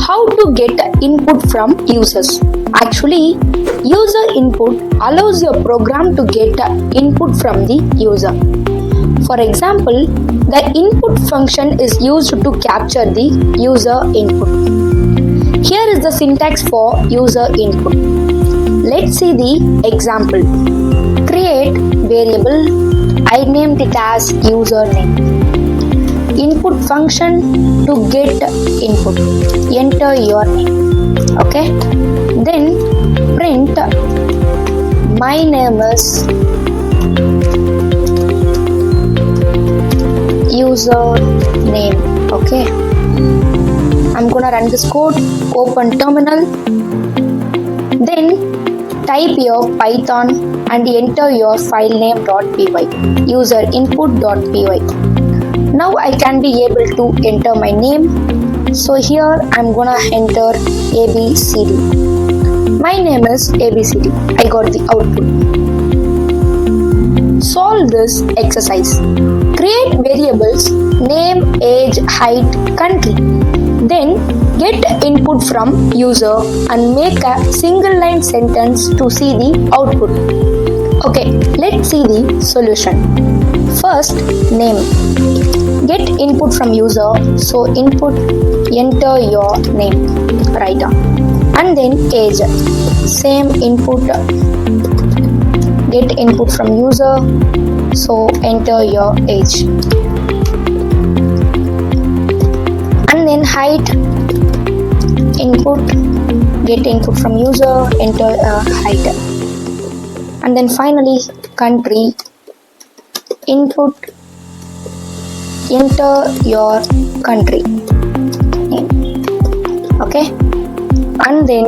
How to get input from users? Actually, user input allows your program to get input from the user. For example, the input function is used to capture the user input. Here is the syntax for user input. Let's see the example. Create variable, I named it as username. Input function to get input, enter your name. Okay, then print my name is username. Okay, I'm gonna run this code. Open terminal, then type your python and enter your file name.py, userinput.py. Now I can be able to enter my name. So here I'm gonna enter ABCD. My name is ABCD. I got the output. Solve this exercise. Create variables name, age, height, country. Then get input from user and make a single line sentence to see the output. Okay, let's see the solution. First, name. Get input from user, so input, enter your name, right down. And then age, same input, get input from user, so enter your age. And then height, input, get input from user, enter height. And then finally country, input, enter your country name. Okay, and then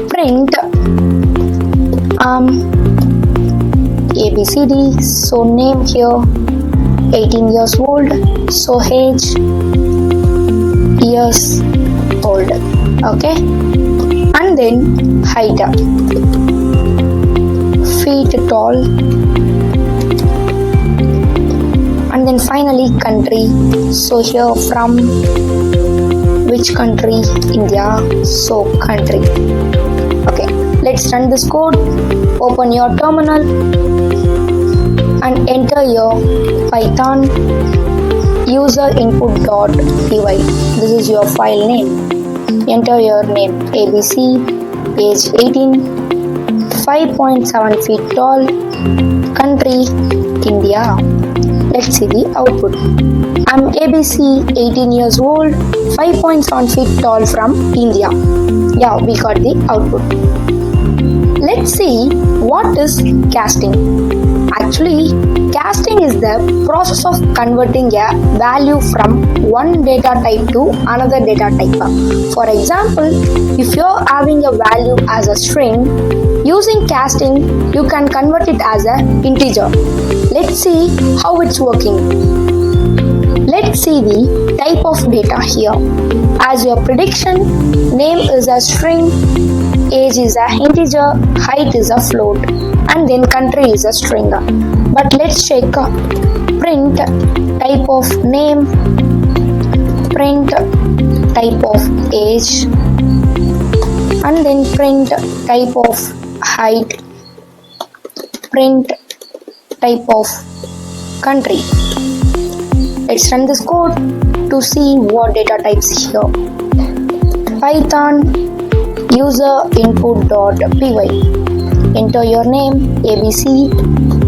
print ABCD, so name here 18 years old, so age years old. Okay, and then height, feet tall, and then finally country, so here from which country? India, so country. Okay, let's run this code. Open your terminal and enter your python userinput.py. This is your file name. Enter your name ABC, age 18, 5.7 feet tall, country India. Let's see the output. I'm ABC, 18 years old, 5.7 feet tall from India. Yeah, we got the output. Let's see what is casting. Actually, casting is the process of converting a value from one data type to another data type. For example, if you're having a value as a string, using casting, you can convert it as an integer. Let's see how it's working. Let's see the type of data here. As your prediction, name is a string, age is an integer, height is a float, and then country is a string. But let's check print type of name, print type of age, and then print type of height, print type of country. Let's run this code to see what data types here. Python userinput.py. Enter your name ABC,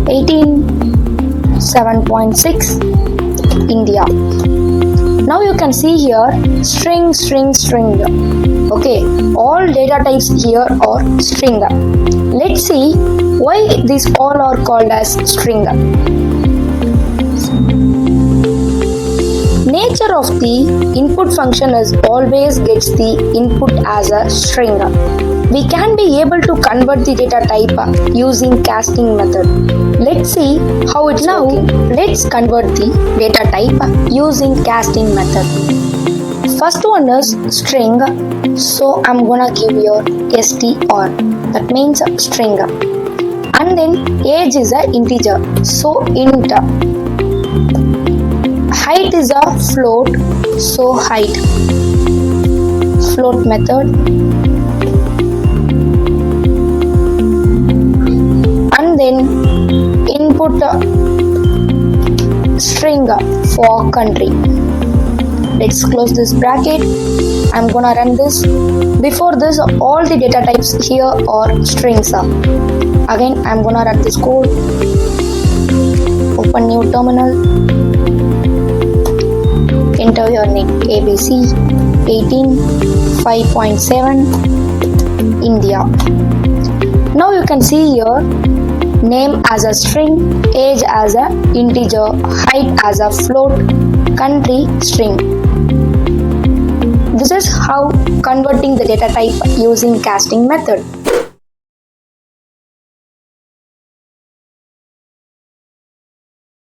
18, 7.6 India. Now you can see here string. Okay, all data types here are string. Let's see why these all are called as string. Nature of the input function is always gets the input as a string. We can be able to convert the data type using casting method. Let's see how it's working. Let's convert the data type using casting method. First one is string, so I'm gonna give your str, that means string. And then age is a integer, so int. Height is a float, so height. float method, and then input string for country. Let's close this bracket. I'm gonna run this. Before this, all the data types here are strings. Again, I'm gonna run this code. Open new terminal. Enter your name ABC 18 5.7 India. Now you can see here name as a string, age as a integer, height as a float, country string. This is how converting the data type using casting method.